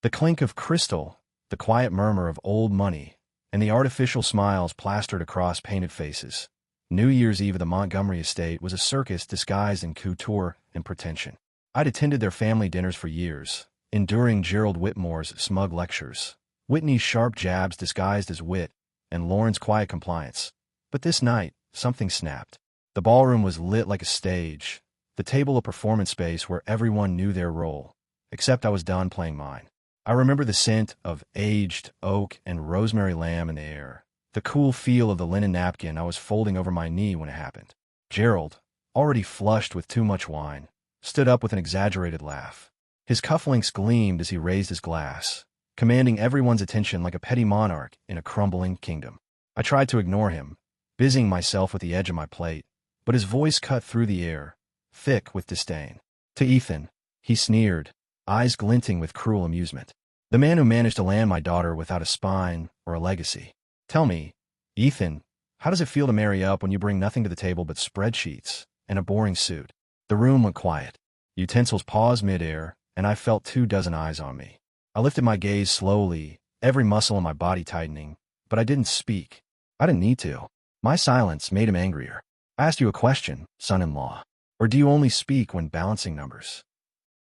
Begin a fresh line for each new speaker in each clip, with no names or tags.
The clink of crystal, the quiet murmur of old money, and the artificial smiles plastered across painted faces. New Year's Eve at the Montgomery estate was a circus disguised in couture and pretension. I'd attended their family dinners for years, enduring Gerald Whitmore's smug lectures, Whitney's sharp jabs disguised as wit, and Lauren's quiet compliance. But this night, something snapped. The ballroom was lit like a stage, the table a performance space where everyone knew their role, except I was done playing mine. I remember the scent of aged oak and rosemary lamb in the air, the cool feel of the linen napkin I was folding over my knee when it happened. Gerald, already flushed with too much wine, stood up with an exaggerated laugh. His cufflinks gleamed as he raised his glass, commanding everyone's attention like a petty monarch in a crumbling kingdom. I tried to ignore him, busying myself with the edge of my plate, but his voice cut through the air, thick with disdain. To Ethan, he sneered, eyes glinting with cruel amusement. The man who managed to land my daughter without a spine or a legacy. Tell me, Ethan, how does it feel to marry up when you bring nothing to the table but spreadsheets and a boring suit? The room went quiet. Utensils paused midair, and I felt 24 eyes on me. I lifted my gaze slowly, every muscle in my body tightening, but I didn't speak. I didn't need to. My silence made him angrier. I asked you a question, son-in-law. Or do you only speak when balancing numbers?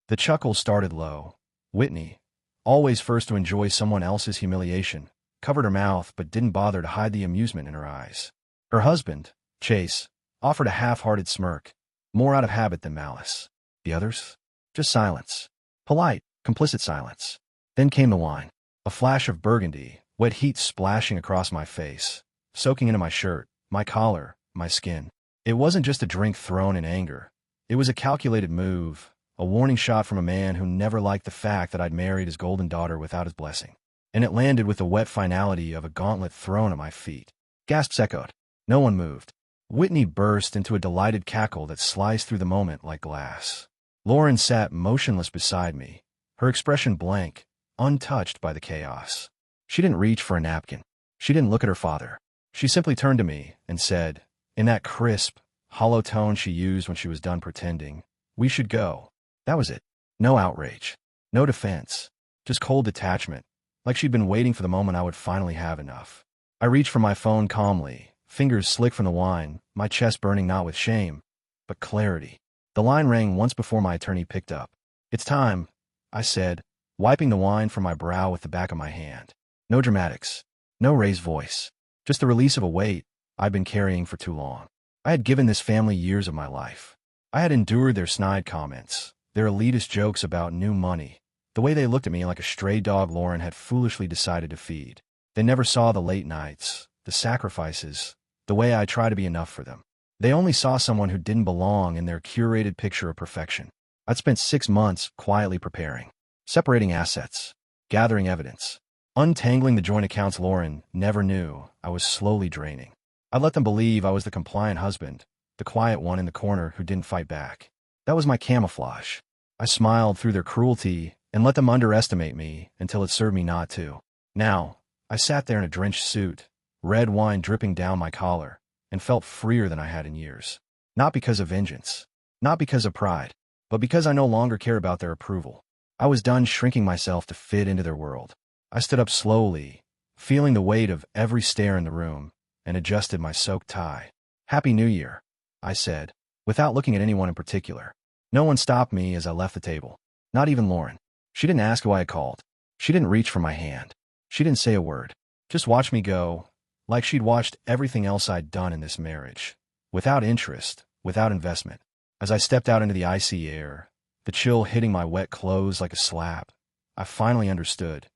The chuckle started low. Whitney, always first to enjoy someone else's humiliation, covered her mouth but didn't bother to hide the amusement in her eyes. Her husband, Chase, offered a half-hearted smirk, more out of habit than malice. The others? Just silence. Polite, complicit silence. Then came the wine. A flash of burgundy, wet heat splashing across my face, soaking into my shirt, my collar, my skin. It wasn't just a drink thrown in anger. It was a calculated move, a warning shot from a man who never liked the fact that I'd married his golden daughter without his blessing. And it landed with the wet finality of a gauntlet thrown at my feet. Gasps echoed. No one moved. Whitney burst into a delighted cackle that sliced through the moment like glass. Lauren sat motionless beside me, her expression blank, untouched by the chaos. She didn't reach for a napkin. She didn't look at her father. She simply turned to me and said, in that crisp, hollow tone she used when she was done pretending, "We should go." That was it. No outrage. No defense. Just cold detachment, like she'd been waiting for the moment I would finally have enough. I reached for my phone calmly, fingers slick from the wine, my chest burning not with shame, but clarity. The line rang once before my attorney picked up. "It's time," I said, wiping the wine from my brow with the back of my hand. No dramatics. No raised voice. Just the release of a weight I'd been carrying for too long. I had given this family years of my life. I had endured their snide comments, their elitist jokes about new money, the way they looked at me like a stray dog Lauren had foolishly decided to feed. They never saw the late nights, the sacrifices, the way I tried to be enough for them. They only saw someone who didn't belong in their curated picture of perfection. I'd spent 6 months quietly preparing, separating assets, gathering evidence, untangling the joint accounts Lauren never knew I was slowly draining. I let them believe I was the compliant husband, the quiet one in the corner who didn't fight back. That was my camouflage. I smiled through their cruelty and let them underestimate me until it served me not to. Now, I sat there in a drenched suit, red wine dripping down my collar, and felt freer than I had in years. Not because of vengeance, not because of pride, but because I no longer cared about their approval. I was done shrinking myself to fit into their world. I stood up slowly, feeling the weight of every stare in the room, and adjusted my soaked tie. "Happy New Year," I said, without looking at anyone in particular. No one stopped me as I left the table. Not even Lauren. She didn't ask who I had called. She didn't reach for my hand. She didn't say a word. Just watched me go, like she'd watched everything else I'd done in this marriage. Without interest, without investment. As I stepped out into the icy air, the chill hitting my wet clothes like a slap, I finally understood.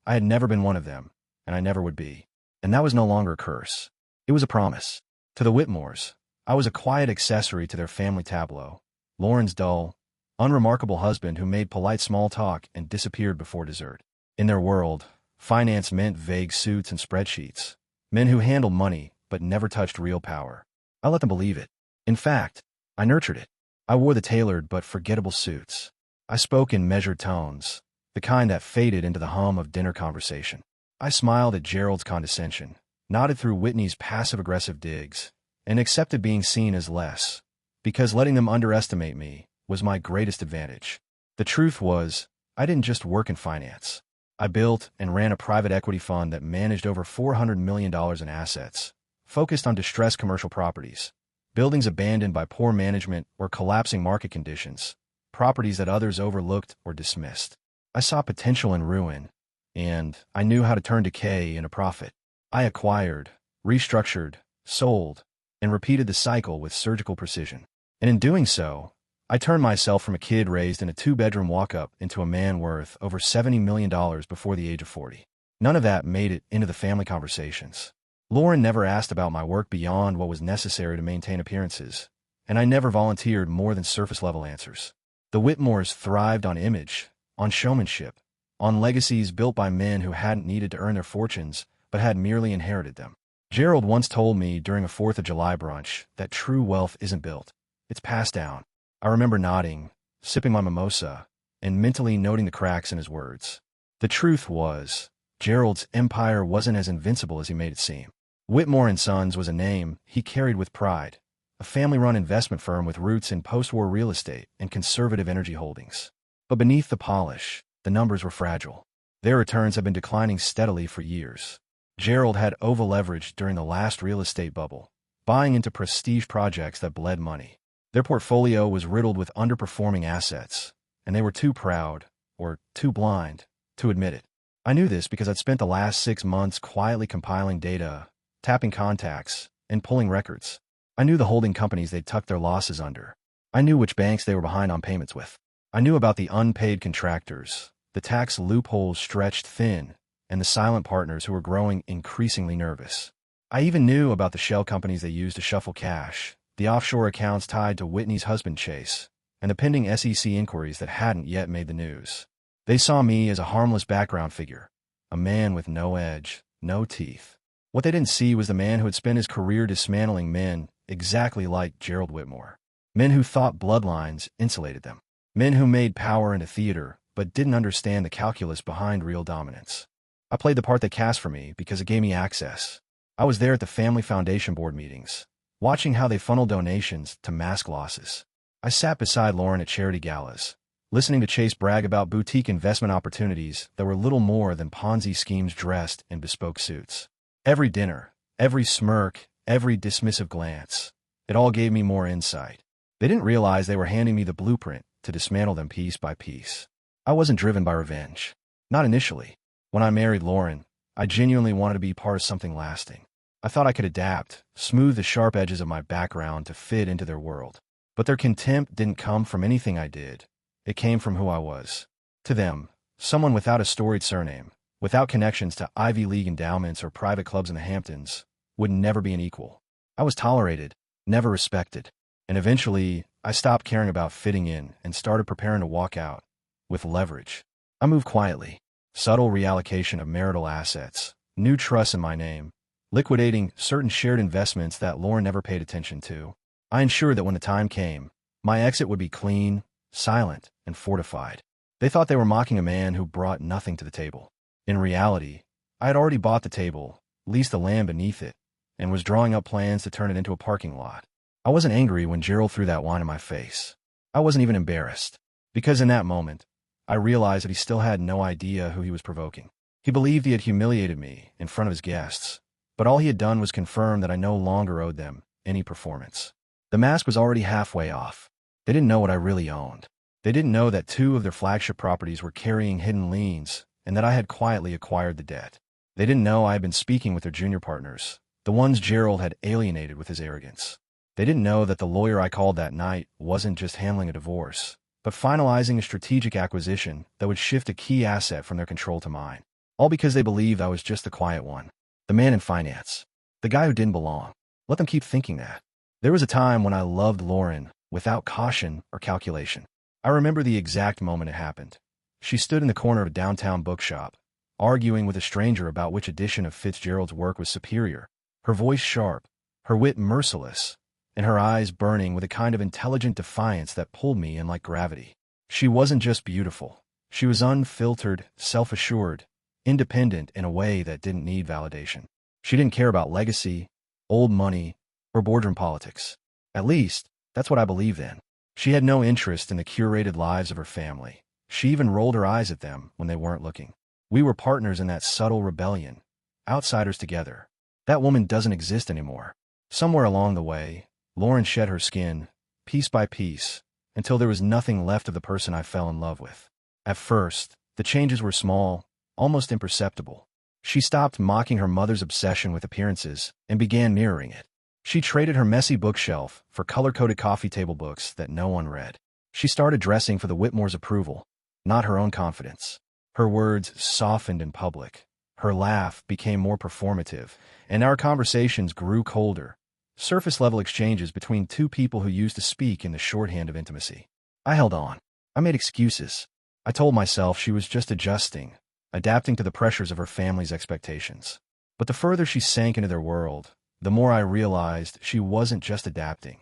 I had never been one of them, and I never would be. And that was no longer a curse. It was a promise. To the Whitmores, I was a quiet accessory to their family tableau. Lauren's dull, unremarkable husband who made polite small talk and disappeared before dessert. In their world, finance meant vague suits and spreadsheets. Men who handled money but never touched real power. I let them believe it. In fact, I nurtured it. I wore the tailored but forgettable suits. I spoke in measured tones, the kind that faded into the hum of dinner conversation. I smiled at Gerald's condescension, nodded through Whitney's passive-aggressive digs, and accepted being seen as less, because letting them underestimate me was my greatest advantage. The truth was, I didn't just work in finance. I built and ran a private equity fund that managed over $400 million in assets, focused on distressed commercial properties, buildings abandoned by poor management or collapsing market conditions, properties that others overlooked or dismissed. I saw potential in ruin, and I knew how to turn decay into profit. I acquired, restructured, sold, and repeated the cycle with surgical precision. And in doing so, I turned myself from a kid raised in a two-bedroom walk-up into a man worth over $70 million before the age of 40. None of that made it into the family conversations. Lauren never asked about my work beyond what was necessary to maintain appearances, and I never volunteered more than surface-level answers. The Whitmores thrived on image, on showmanship, on legacies built by men who hadn't needed to earn their fortunes, but had merely inherited them. Gerald once told me during a 4th of July brunch that true wealth isn't built, it's passed down. I remember nodding, sipping my mimosa, and mentally noting the cracks in his words. The truth was, Gerald's empire wasn't as invincible as he made it seem. Whitmore & Sons was a name he carried with pride, a family-run investment firm with roots in post-war real estate and conservative energy holdings. But beneath the polish, the numbers were fragile. Their returns had been declining steadily for years. Gerald had over-leveraged during the last real estate bubble, buying into prestige projects that bled money. Their portfolio was riddled with underperforming assets, and they were too proud, or too blind, to admit it. I knew this because I'd spent the last 6 months quietly compiling data, tapping contacts, and pulling records. I knew the holding companies they'd tucked their losses under. I knew which banks they were behind on payments with. I knew about the unpaid contractors, the tax loopholes stretched thin, and the silent partners who were growing increasingly nervous. I even knew about the shell companies they used to shuffle cash, the offshore accounts tied to Whitney's husband Chase, and the pending SEC inquiries that hadn't yet made the news. They saw me as a harmless background figure, a man with no edge, no teeth. What they didn't see was the man who had spent his career dismantling men exactly like Gerald Whitmore. Men who thought bloodlines insulated them. Men who made power into theater, but didn't understand the calculus behind real dominance. I played the part they cast for me because it gave me access. I was there at the family foundation board meetings, watching how they funneled donations to mask losses. I sat beside Lauren at charity galas, listening to Chase brag about boutique investment opportunities that were little more than Ponzi schemes dressed in bespoke suits. Every dinner, every smirk, every dismissive glance, it all gave me more insight. They didn't realize they were handing me the blueprint to dismantle them piece by piece. I wasn't driven by revenge. Not initially. When I married Lauren, I genuinely wanted to be part of something lasting. I thought I could adapt, smooth the sharp edges of my background to fit into their world. But their contempt didn't come from anything I did. It came from who I was. To them, someone without a storied surname, without connections to Ivy League endowments or private clubs in the Hamptons, would never be an equal. I was tolerated, never respected. And eventually, I stopped caring about fitting in and started preparing to walk out, with leverage. I moved quietly. Subtle reallocation of marital assets, new trusts in my name, liquidating certain shared investments that Lauren never paid attention to. I ensured that when the time came, my exit would be clean, silent, and fortified. They thought they were mocking a man who brought nothing to the table. In reality, I had already bought the table, leased the land beneath it, and was drawing up plans to turn it into a parking lot. I wasn't angry when Gerald threw that wine in my face. I wasn't even embarrassed, because in that moment, I realized that he still had no idea who he was provoking. He believed he had humiliated me in front of his guests, but all he had done was confirm that I no longer owed them any performance. The mask was already halfway off. They didn't know what I really owned. They didn't know that 2 of their flagship properties were carrying hidden liens and that I had quietly acquired the debt. They didn't know I had been speaking with their junior partners, the ones Gerald had alienated with his arrogance. They didn't know that the lawyer I called that night wasn't just handling a divorce, but finalizing a strategic acquisition that would shift a key asset from their control to mine. All because they believed I was just the quiet one, the man in finance, the guy who didn't belong. Let them keep thinking that. There was a time when I loved Lauren without caution or calculation. I remember the exact moment it happened. She stood in the corner of a downtown bookshop, arguing with a stranger about which edition of Fitzgerald's work was superior, her voice sharp, her wit merciless, and her eyes burning with a kind of intelligent defiance that pulled me in like gravity. She wasn't just beautiful. She was unfiltered, self-assured, independent in a way that didn't need validation. She didn't care about legacy, old money, or boardroom politics. At least, that's what I believed in. She had no interest in the curated lives of her family. She even rolled her eyes at them when they weren't looking. We were partners in that subtle rebellion, outsiders together. That woman doesn't exist anymore. Somewhere along the way, Lauren shed her skin, piece by piece, until there was nothing left of the person I fell in love with. At first, the changes were small, almost imperceptible. She stopped mocking her mother's obsession with appearances and began mirroring it. She traded her messy bookshelf for color-coded coffee table books that no one read. She started dressing for the Whitmore's approval, not her own confidence. Her words softened in public. Her laugh became more performative, and our conversations grew colder, surface-level exchanges between two people who used to speak in the shorthand of intimacy. I held on. I made excuses. I told myself she was just adjusting, adapting to the pressures of her family's expectations. But the further she sank into their world, the more I realized she wasn't just adapting.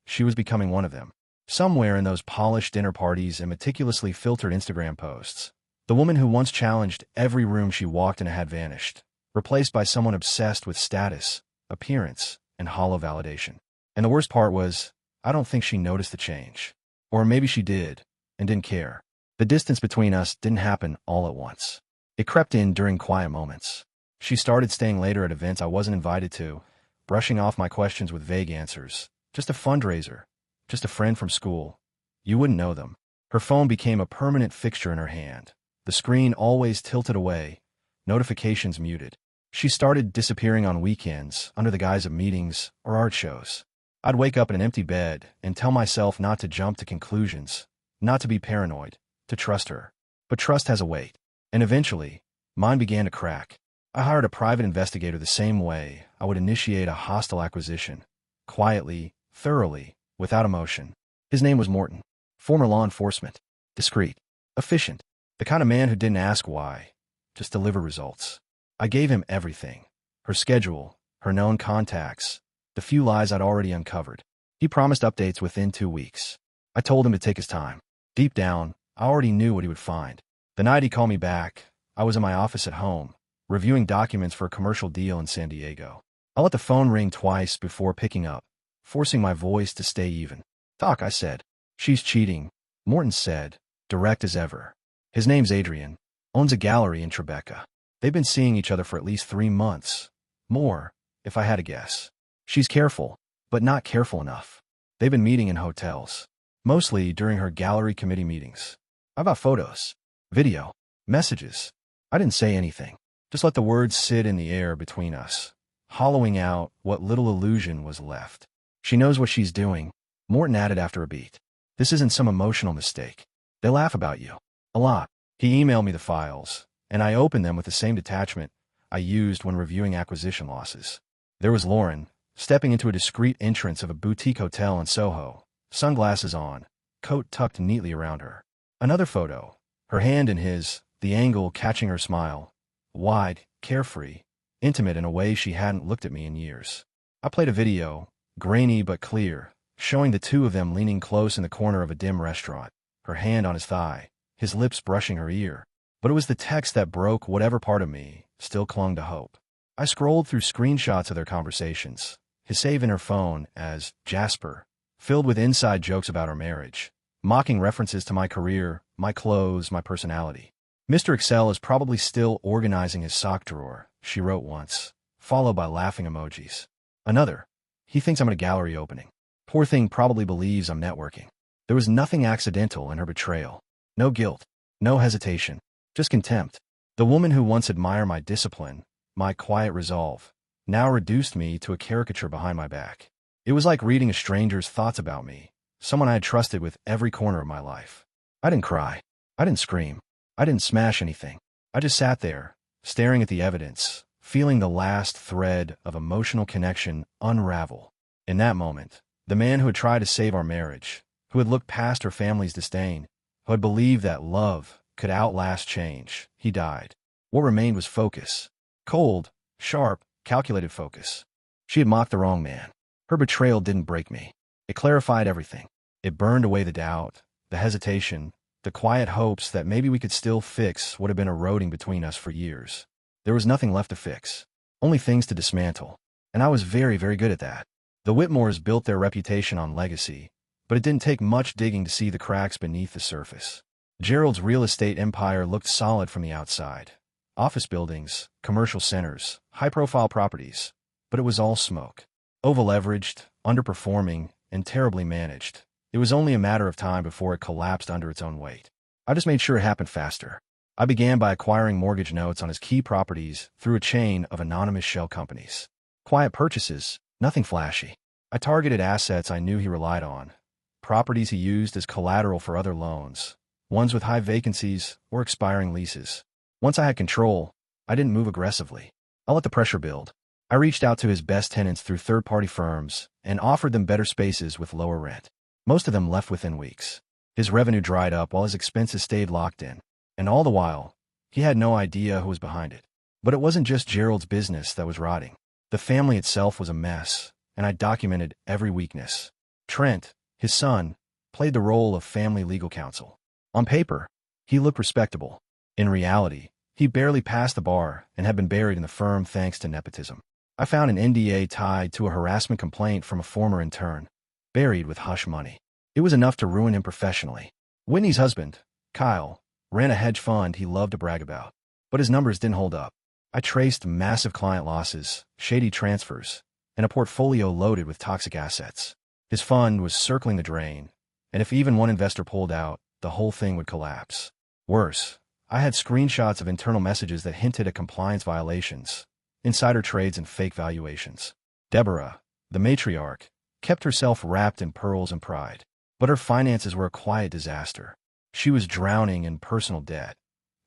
She was becoming one of them. Somewhere in those polished dinner parties and meticulously filtered Instagram posts, the woman who once challenged every room she walked in had vanished, replaced by someone obsessed with status, appearance, and hollow validation. And the worst part was, I don't think she noticed the change. Or maybe she did, and didn't care. The distance between us didn't happen all at once. It crept in during quiet moments. She started staying later at events I wasn't invited to, brushing off my questions with vague answers. Just a fundraiser. Just a friend from school. You wouldn't know them. Her phone became a permanent fixture in her hand. The screen always tilted away, notifications muted. She started disappearing on weekends under the guise of meetings or art shows. I'd wake up in an empty bed and tell myself not to jump to conclusions, not to be paranoid, to trust her. But trust has a weight. And eventually, mine began to crack. I hired a private investigator the same way I would initiate a hostile acquisition. Quietly, thoroughly, without emotion. His name was Morton. Former law enforcement. Discreet. Efficient. The kind of man who didn't ask why, just deliver results. I gave him everything. Her schedule, her known contacts, the few lies I'd already uncovered. He promised updates within 2 weeks. I told him to take his time. Deep down, I already knew what he would find. The night he called me back, I was in my office at home, reviewing documents for a commercial deal in San Diego. I let the phone ring twice before picking up, forcing my voice to stay even. Doc, I said. She's cheating, Morton said, direct as ever. His name's Adrian, owns a gallery in Tribeca. They've been seeing each other for at least 3 months. More, if I had to guess. She's careful, but not careful enough. They've been meeting in hotels, mostly during her gallery committee meetings. How about photos, video, messages? I didn't say anything. Just let the words sit in the air between us, hollowing out what little illusion was left. She knows what she's doing, Morton added after a beat. This isn't some emotional mistake. They laugh about you. A lot. He emailed me the files, and I opened them with the same detachment I used when reviewing acquisition losses. There was Lauren, stepping into a discreet entrance of a boutique hotel in Soho, sunglasses on, coat tucked neatly around her. Another photo, her hand in his, the angle catching her smile. Wide, carefree, intimate in a way she hadn't looked at me in years. I played a video, grainy but clear, showing the two of them leaning close in the corner of a dim restaurant, her hand on his thigh, his lips brushing her ear. But it was the text that broke whatever part of me still clung to hope. I scrolled through screenshots of their conversations, his save in her phone as Jasper, filled with inside jokes about our marriage, mocking references to my career, my clothes, my personality. Mr. Excel is probably still organizing his sock drawer, she wrote once, followed by laughing emojis. Another, he thinks I'm at a gallery opening. Poor thing probably believes I'm networking. There was nothing accidental in her betrayal. No guilt, no hesitation, just contempt. The woman who once admired my discipline, my quiet resolve, now reduced me to a caricature behind my back. It was like reading a stranger's thoughts about me, someone I had trusted with every corner of my life. I didn't cry. I didn't scream. I didn't smash anything. I just sat there, staring at the evidence, feeling the last thread of emotional connection unravel. In that moment, the man who had tried to save our marriage, who had looked past her family's disdain, who had believed that love could outlast change, he died. What remained was focus. Cold, sharp, calculated focus. She had mocked the wrong man. Her betrayal didn't break me. It clarified everything. It burned away the doubt, the hesitation, the quiet hopes that maybe we could still fix what had been eroding between us for years. There was nothing left to fix, only things to dismantle. And I was very, very good at that. The Whitmores built their reputation on legacy, but it didn't take much digging to see the cracks beneath the surface. Gerald's real estate empire looked solid from the outside. office buildings, commercial centers, high-profile properties. But it was all smoke. Over-leveraged, underperforming, and terribly managed. It was only a matter of time before it collapsed under its own weight. I just made sure it happened faster. I began by acquiring mortgage notes on his key properties through a chain of anonymous shell companies. Quiet purchases, nothing flashy. I targeted assets I knew he relied on, properties he used as collateral for other loans, ones with high vacancies or expiring leases. Once I had control, I didn't move aggressively. I let the pressure build. I reached out to his best tenants through third-party firms and offered them better spaces with lower rent. Most of them left within weeks. His revenue dried up while his expenses stayed locked in. And all the while, he had no idea who was behind it. But it wasn't just Gerald's business that was rotting. The family itself was a mess, and I documented every weakness. Trent, his son, played the role of family legal counsel. On paper, he looked respectable. In reality, he barely passed the bar and had been buried in the firm thanks to nepotism. I found an NDA tied to a harassment complaint from a former intern, buried with hush money. It was enough to ruin him professionally. Whitney's husband, Kyle, ran a hedge fund he loved to brag about, but his numbers didn't hold up. I traced massive client losses, shady transfers, and a portfolio loaded with toxic assets. His fund was circling the drain, and if even one investor pulled out, the whole thing would collapse. Worse, I had screenshots of internal messages that hinted at compliance violations, insider trades, and fake valuations. Deborah, the matriarch, kept herself wrapped in pearls and pride, but her finances were a quiet disaster. She was drowning in personal debt,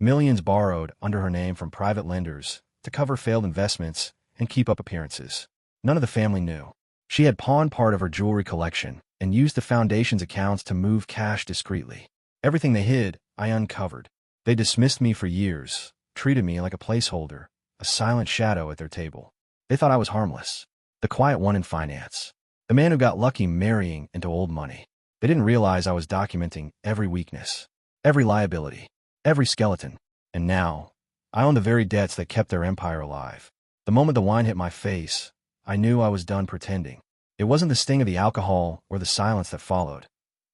millions borrowed under her name from private lenders to cover failed investments and keep up appearances. None of the family knew. She had pawned part of her jewelry collection and used the foundation's accounts to move cash discreetly. Everything they hid, I uncovered. They dismissed me for years, treated me like a placeholder, a silent shadow at their table. They thought I was harmless, the quiet one in finance, the man who got lucky marrying into old money. They didn't realize I was documenting every weakness, every liability, every skeleton. And now, I owned the very debts that kept their empire alive. The moment the wine hit my face, I knew I was done pretending. It wasn't the sting of the alcohol or the silence that followed.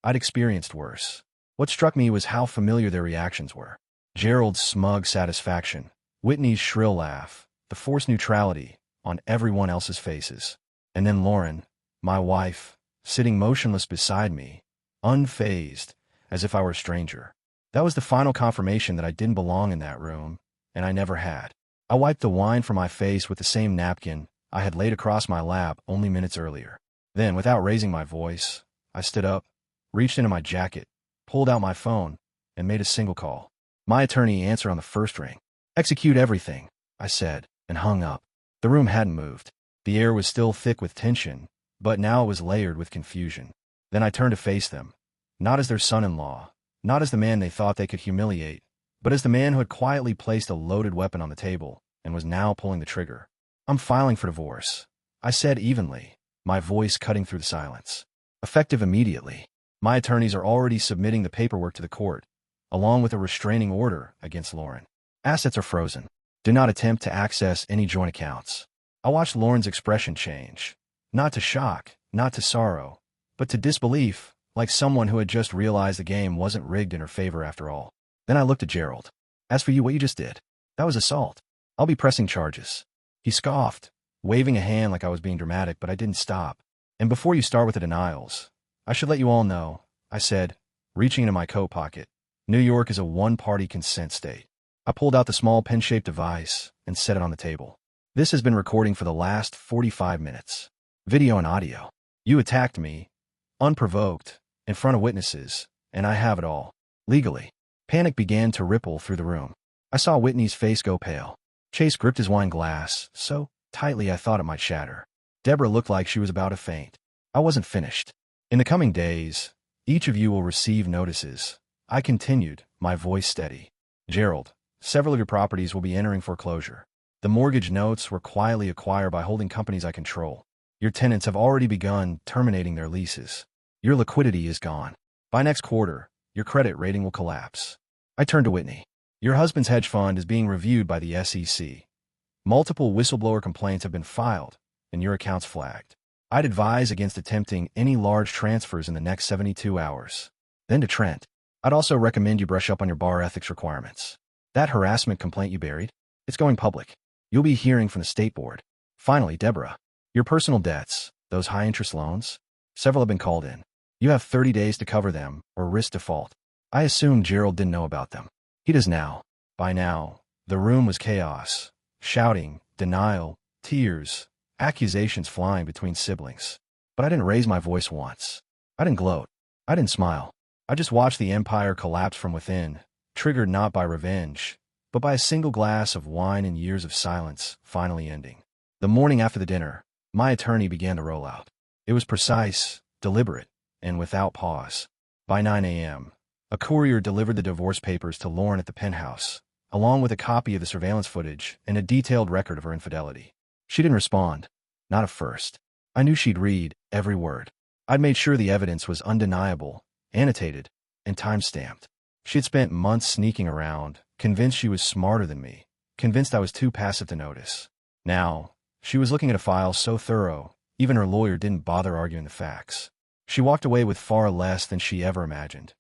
I'd experienced worse. What struck me was how familiar their reactions were. Gerald's smug satisfaction, Whitney's shrill laugh, the forced neutrality on everyone else's faces. And then Lauren, my wife, sitting motionless beside me, unfazed, as if I were a stranger. That was the final confirmation that I didn't belong in that room, and I never had. I wiped the wine from my face with the same napkin I had laid across my lap only minutes earlier. Then, without raising my voice, I stood up, reached into my jacket, pulled out my phone, and made a single call. My attorney answered on the first ring. "Execute everything," I said, and hung up. The room hadn't moved. The air was still thick with tension, but now it was layered with confusion. Then I turned to face them, not as their son-in-law, not as the man they thought they could humiliate, but as the man who had quietly placed a loaded weapon on the table and was now pulling the trigger. "I'm filing for divorce," I said evenly, my voice cutting through the silence. "Effective immediately. My attorneys are already submitting the paperwork to the court, along with a restraining order against Lauren. Assets are frozen. Do not attempt to access any joint accounts." I watched Lauren's expression change, not to shock, not to sorrow, but to disbelief, like someone who had just realized the game wasn't rigged in her favor after all. Then I looked at Gerald. "As for you, what you just did, that was assault. I'll be pressing charges." He scoffed, waving a hand like I was being dramatic, but I didn't stop. "And before you start with the denials, I should let you all know," I said, reaching into my coat pocket. "New York is a one-party consent state." I pulled out the small pen-shaped device and set it on the table. "This has been recording for the last 45 minutes. Video and audio. You attacked me, unprovoked, in front of witnesses, and I have it all. Legally." Panic began to ripple through the room. I saw Whitney's face go pale. Chase gripped his wine glass so tightly I thought it might shatter. Deborah looked like she was about to faint. I wasn't finished. "In the coming days, each of you will receive notices," I continued, my voice steady. "Gerald, several of your properties will be entering foreclosure. The mortgage notes were quietly acquired by holding companies I control. Your tenants have already begun terminating their leases. Your liquidity is gone. By next quarter, your credit rating will collapse." I turned to Whitney. "Your husband's hedge fund is being reviewed by the SEC. Multiple whistleblower complaints have been filed, and your account's flagged. I'd advise against attempting any large transfers in the next 72 hours. Then to Trent, I'd also recommend you brush up on your bar ethics requirements. That harassment complaint you buried, It's going public. You'll be hearing from the state board. Finally, Deborah. Your personal debts, those high-interest loans? Several have been called in. You have 30 days to cover them or risk default. I assumed Gerald didn't know about them. He does now. By now, the room was chaos. Shouting, denial, tears, accusations flying between siblings. But I didn't raise my voice once. I didn't gloat. I didn't smile. I just watched the empire collapse from within, triggered not by revenge, but by a single glass of wine and years of silence finally ending. The morning after the dinner, my attorney began to roll out. It was precise, deliberate, and without pause. By 9 a.m., a courier delivered the divorce papers to Lauren at the penthouse, along with a copy of the surveillance footage and a detailed record of her infidelity. She didn't respond. Not at first. I knew she'd read every word. I'd made sure the evidence was undeniable, annotated, and time-stamped. She had spent months sneaking around, convinced she was smarter than me, convinced I was too passive to notice. Now, she was looking at a file so thorough, even her lawyer didn't bother arguing the facts. She walked away with far less than she ever imagined.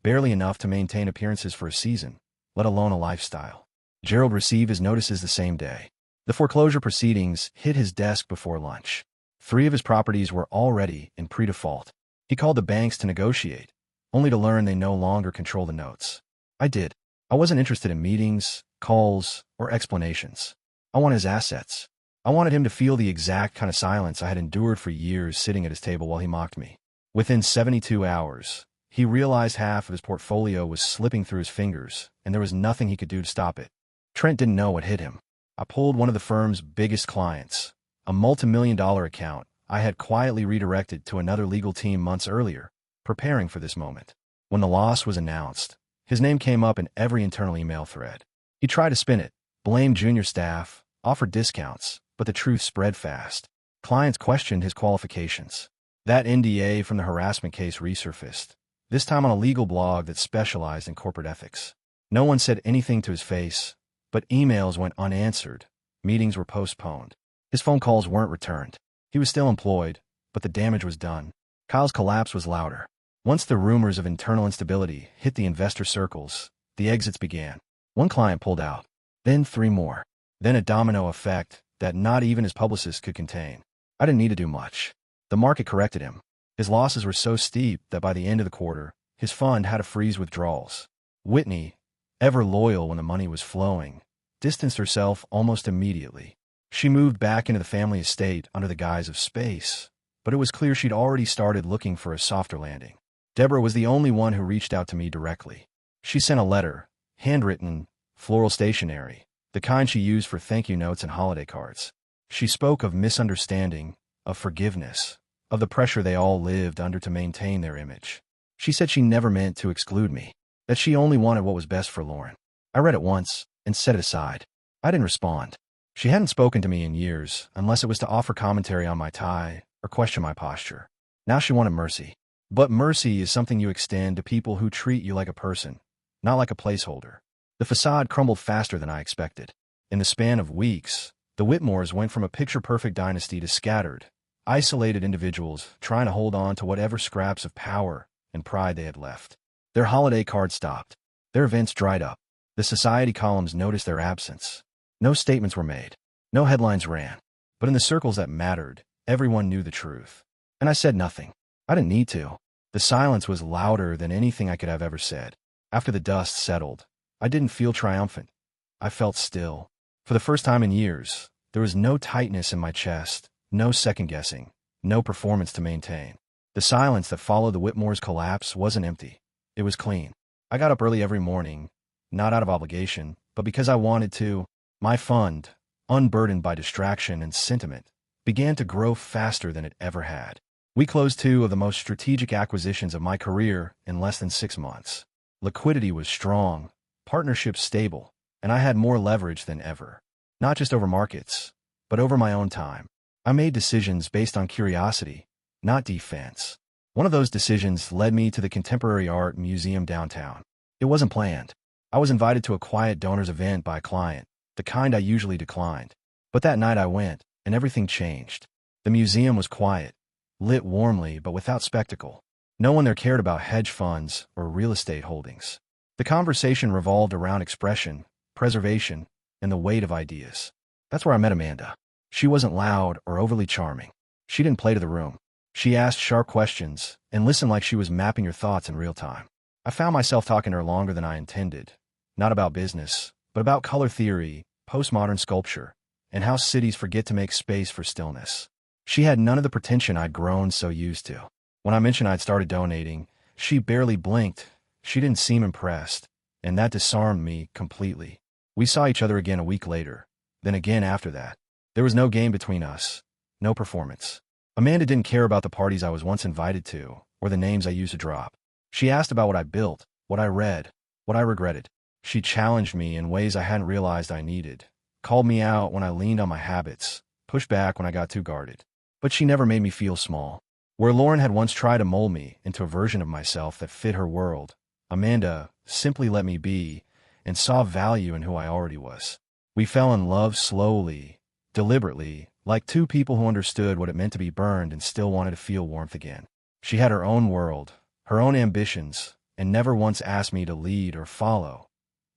Barely enough to maintain appearances for a season, let alone a lifestyle. Gerald received his notices the same day. The foreclosure proceedings hit his desk before lunch. 3 of his properties were already in pre-default. He called the banks to negotiate, only to learn they no longer control the notes. I did. I wasn't interested in meetings, calls, or explanations. I wanted his assets. I wanted him to feel the exact kind of silence I had endured for years sitting at his table while he mocked me. Within 72 hours, he realized half of his portfolio was slipping through his fingers, and there was nothing he could do to stop it. Trent didn't know what hit him. I pulled one of the firm's biggest clients, a multi-million-dollar account I had quietly redirected to another legal team months earlier, preparing for this moment. When the loss was announced, his name came up in every internal email thread. He tried to spin it, blamed junior staff, offered discounts, but the truth spread fast. Clients questioned his qualifications. That NDA from the harassment case resurfaced, this time on a legal blog that specialized in corporate ethics. No one said anything to his face, but emails went unanswered. Meetings were postponed. His phone calls weren't returned. He was still employed, but the damage was done. Kyle's collapse was louder. Once the rumors of internal instability hit the investor circles, the exits began. One client pulled out, then 3 more, then a domino effect that not even his publicist could contain. I didn't need to do much. The market corrected him. His losses were so steep that by the end of the quarter, his fund had to freeze withdrawals. Whitney, ever loyal when the money was flowing, distanced herself almost immediately. She moved back into the family estate under the guise of space, but it was clear she'd already started looking for a softer landing. Deborah was the only one who reached out to me directly. She sent a letter, handwritten, floral stationery, the kind she used for thank you notes and holiday cards. She spoke of misunderstanding, of forgiveness, of the pressure they all lived under to maintain their image. She said she never meant to exclude me, that she only wanted what was best for Lauren. I read it once and set it aside. I didn't respond. She hadn't spoken to me in years, unless it was to offer commentary on my tie or question my posture. Now she wanted mercy. But mercy is something you extend to people who treat you like a person, not like a placeholder. The facade crumbled faster than I expected. In the span of weeks, the Whitmores went from a picture-perfect dynasty to scattered, isolated individuals trying to hold on to whatever scraps of power and pride they had left. Their holiday cards stopped. Their events dried up. The society columns noticed their absence. No statements were made. No headlines ran. But in the circles that mattered, everyone knew the truth. And I said nothing. I didn't need to. The silence was louder than anything I could have ever said. After the dust settled, I didn't feel triumphant. I felt still. For the first time in years, there was no tightness in my chest, no second-guessing, no performance to maintain. The silence that followed the Whitmore's collapse wasn't empty. It was clean. I got up early every morning, not out of obligation, but because I wanted to. My fund, unburdened by distraction and sentiment, began to grow faster than it ever had. We closed 2 of the most strategic acquisitions of my career in less than 6 months. Liquidity was strong, partnerships stable, and I had more leverage than ever. Not just over markets, but over my own time. I made decisions based on curiosity, not defense. One of those decisions led me to the Contemporary Art Museum downtown. It wasn't planned. I was invited to a quiet donors event by a client, the kind I usually declined. But that night I went, and everything changed. The museum was quiet, lit warmly but without spectacle. No one there cared about hedge funds or real estate holdings. The conversation revolved around expression, preservation, and the weight of ideas. That's where I met Amanda. She wasn't loud or overly charming. She didn't play to the room. She asked sharp questions and listened like she was mapping your thoughts in real time. I found myself talking to her longer than I intended, not about business, but about color theory, postmodern sculpture, and how cities forget to make space for stillness. She had none of the pretension I'd grown so used to. When I mentioned I'd started donating, she barely blinked. She didn't seem impressed, and that disarmed me completely. We saw each other again a week later, then again after that. There was no game between us, no performance. Amanda didn't care about the parties I was once invited to, or the names I used to drop. She asked about what I built, what I read, what I regretted. She challenged me in ways I hadn't realized I needed, called me out when I leaned on my habits, pushed back when I got too guarded. But she never made me feel small. Where Lauren had once tried to mold me into a version of myself that fit her world, Amanda simply let me be and saw value in who I already was. We fell in love slowly, deliberately, like two people who understood what it meant to be burned and still wanted to feel warmth again. She had her own world, her own ambitions, and never once asked me to lead or follow,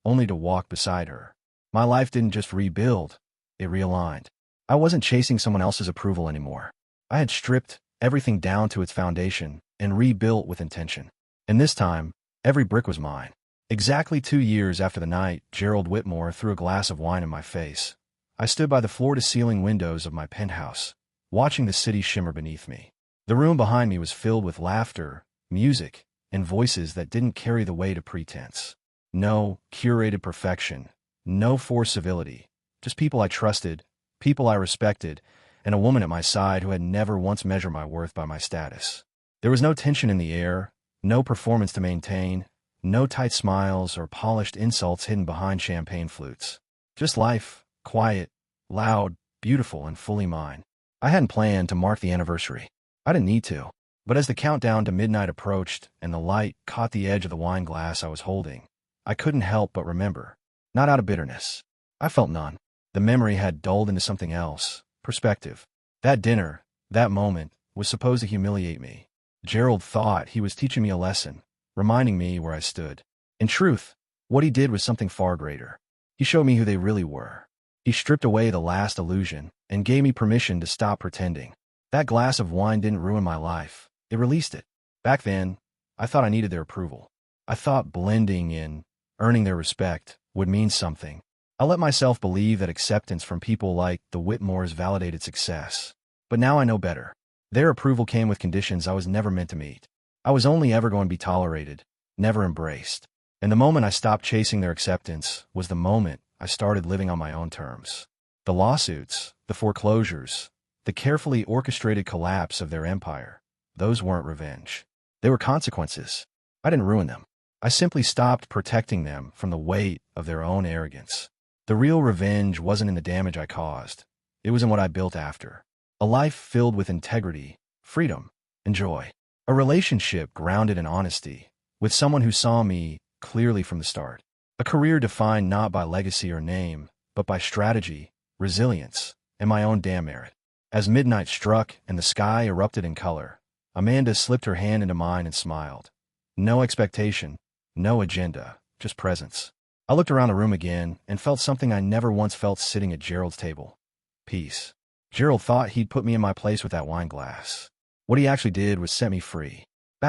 only to walk beside her. My life didn't just rebuild, it realigned. I wasn't chasing someone else's approval anymore. I had stripped everything down to its foundation and rebuilt with intention. And this time, every brick was mine. Exactly 2 years after the night Gerald Whitmore threw a glass of wine in my face, I stood by the floor-to-ceiling windows of my penthouse, watching the city shimmer beneath me. The room behind me was filled with laughter, music, and voices that didn't carry the weight of pretense. No curated perfection, no forced civility, just people I trusted, people I respected, and a woman at my side who had never once measured my worth by my status. There was no tension in the air, no performance to maintain, no tight smiles or polished insults hidden behind champagne flutes. Just life, quiet, loud, beautiful, and fully mine. I hadn't planned to mark the anniversary. I didn't need to. But as the countdown to midnight approached and the light caught the edge of the wine glass I was holding, I couldn't help but remember. Not out of bitterness. I felt none. The memory had dulled into something else. Perspective. That dinner, that moment, was supposed to humiliate me. Gerald thought he was teaching me a lesson, reminding me where I stood. In truth, what he did was something far greater. He showed me who they really were. He stripped away the last illusion and gave me permission to stop pretending. That glass of wine didn't ruin my life. It released it. Back then, I thought I needed their approval. I thought blending in, earning their respect, would mean something. I let myself believe that acceptance from people like the Whitmores validated success. But now I know better. Their approval came with conditions I was never meant to meet. I was only ever going to be tolerated, never embraced. And the moment I stopped chasing their acceptance was the moment I started living on my own terms. The lawsuits, the foreclosures, the carefully orchestrated collapse of their empire, those weren't revenge. They were consequences. I didn't ruin them. I simply stopped protecting them from the weight of their own arrogance. The real revenge wasn't in the damage I caused. It was in what I built after. A life filled with integrity, freedom, and joy. A relationship grounded in honesty, with someone who saw me clearly from the start. A career defined not by legacy or name, but by strategy, resilience, and my own damn merit. As midnight struck and the sky erupted in color, Amanda slipped her hand into mine and smiled. No expectation, no agenda, just presence. I looked around the room again and felt something I never once felt sitting at Gerald's table. Peace. Gerald thought he'd put me in my place with that wine glass. What he actually did was set me free. /